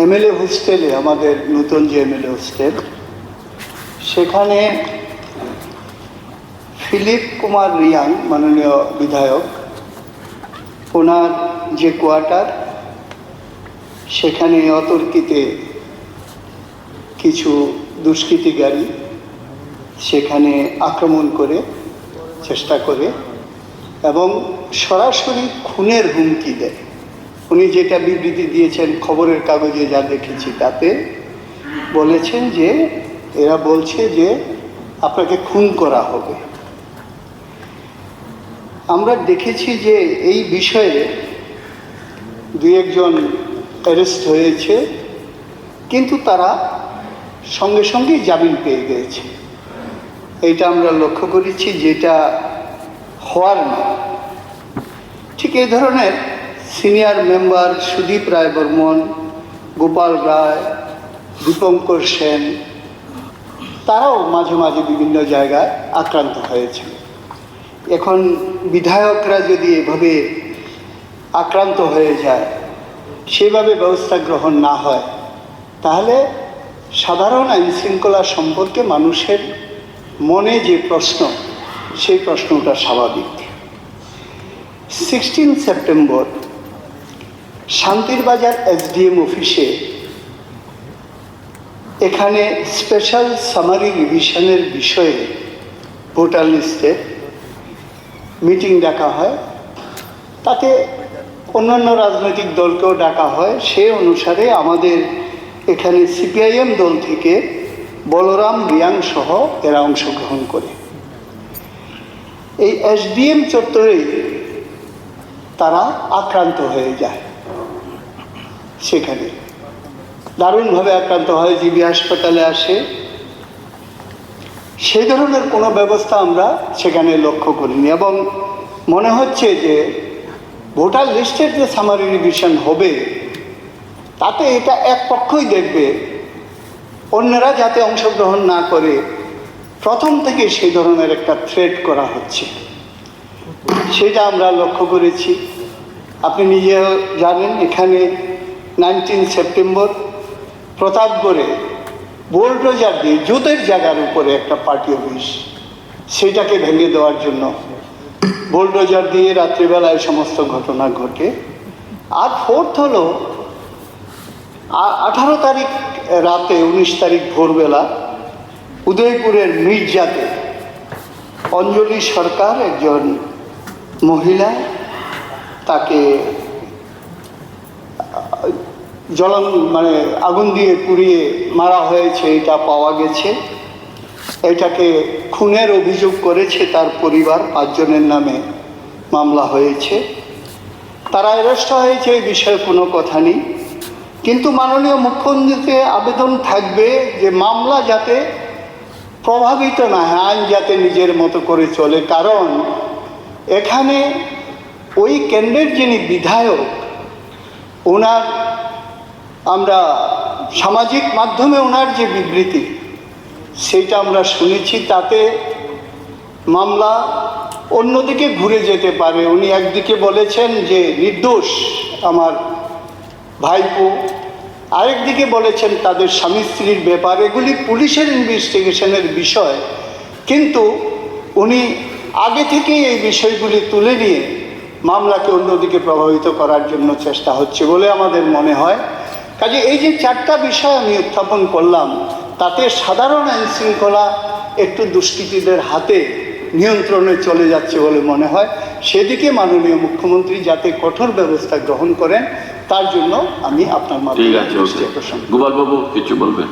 MLA হোস্টেলে, আমাদের নতুন যে এমএলএ হোস্টেল, সেখানে ফিলিপ কুমার রিয়াং মাননীয় বিধায়ক, ওনার যে কোয়ার্টার, সেখানে অতর্কিতে কিছু দুষ্কৃতিকারী সেখানে আক্রমণ করে চেষ্টা করে এবং সরাসরি খুনের হুমকি দেয়। উনি যেটা বিবৃতি দিয়েছেন খবরের কাগজে যা দেখেছি তাতে বলেছেন যে এরা বলছে যে আপনাকে খুন করা হবে। আমরা দেখেছি যে এই বিষয়ে দুই একজন অ্যারেস্ট হয়েছে, কিন্তু তারা সঙ্গে সঙ্গেই জামিন পেয়ে গিয়েছে। এইটা আমরা লক্ষ্য করেছি, যেটা হওয়ার না। ঠিক এই ধরনের সিনিয়র মেম্বার সুদীপ রায় বর্মন, গোপাল রায়, দীপঙ্কর সেন, তারাও মাঝে মাঝে বিভিন্ন জায়গায় আক্রান্ত হয়েছে। এখন বিধায়করা যদি এভাবে আক্রান্ত হয়ে যায়, সেভাবে ব্যবস্থা গ্রহণ না হয়, তাহলে সাধারণ আইন শৃঙ্খলা সম্পর্কে মানুষের মনে যে প্রশ্ন, সেই প্রশ্নটা স্বাভাবিক। 16 সেপ্টেম্বর শান্তিরবাজার এসডিএম অফিসে এখানে স্পেশাল সামারি রিভিশনের বিষয়ে ভোটার লিস্টে মিটিং ডাকা হয়। তাতে অন্যান্য রাজনৈতিক দলকেও ডাকা হয়। সে অনুসারে আমাদের এখানে সিপিআইএম দল থেকে বলরাম রিয়াং সহ এরা অংশগ্রহণ করে। এই এসডিএম চত্বরে তারা আক্রান্ত হয়ে যায়। সেখানে দারুণভাবে আক্রান্ত হয়, জিবি হাসপাতালে আসে। সেই ধরনের কোনো ব্যবস্থা আমরা সেখানে লক্ষ্য করিনি এবং মনে হচ্ছে যে ভোটার লিস্টের যে সামারি রিভিশন হবে, তাতে এটা এক পক্ষই দেখবে, অন্যরা যাতে অংশগ্রহণ না করে প্রথম থেকে সেই ধরনের একটা থ্রেট করা হচ্ছে, সেটা আমরা লক্ষ্য করেছি। আপনি নিজেও জানেন, এখানে 19 সেপ্টেম্বর প্রতাপগড়ে বোলডোজার দিয়ে জুতের জায়গার উপরে একটা পার্টি অফিস, সেটাকে ভেঙে দেওয়ার জন্য বোলডোজার দিয়ে রাত্রিবেলায় সমস্ত ঘটনা ঘটে। আর ফোর্থ হলো 18 তারিখ রাতে 19 তারিখ ভোরবেলা উদয়পুরের মির্জাতে অঞ্জলি সরকার, একজন মহিলা, তাকে আগুন দিয়ে পুড়িয়ে মারা হয়েছে, এটা পাওয়া গেছে। এটাকে খুনের অভিযোগ করেছে তার পরিবার, 5 জনের নামে মামলা হয়েছে। তারা অ্যারেস্ট হয়েছে, এই বিষয়ে কোনো কথা নেই। কিন্তু মাননীয় মুখ্যমন্ত্রীকে আবেদন থাকবে যে মামলা যাতে প্রভাবিত না হয়, আইন যাতে নিজের মতো করে চলে। কারণ এখানে ওই কেন্দ্রের যিনি বিধায়ক, ওনার আমরা সামাজিক মাধ্যমে ওনার যে বিবৃতি, সেইটা আমরা শুনেছি, তাতে মামলা অন্যদিকে ঘুরে যেতে পারে। উনি একদিকে বলেছেন যে নির্দোষ আমার ভাইপো, আরেকদিকে বলেছেন তাদের স্বামী স্ত্রীর ব্যাপার, এগুলি পুলিশের ইনভেস্টিগেশনের বিষয়। কিন্তু উনি আগে থেকেই এই বিষয়গুলি তুলে নিয়ে মামলাকে অন্যদিকে প্রভাবিত করার জন্য চেষ্টা হচ্ছে বলে আমাদের মনে হয়। কাজে এই যে 4টা বিষয় আমি উত্থাপন করলাম, তাতে সাধারণ আইন শৃঙ্খলা একটু দুষ্কৃতীদের হাতে নিয়ন্ত্রণে চলে যাচ্ছে বলে মনে হয়। সেদিকে মাননীয় মুখ্যমন্ত্রী যাতে কঠোর ব্যবস্থা গ্রহণ করেন, তার জন্য আমি আপনার মাধ্যমে গোপাল বাবু কিছু বলবেন?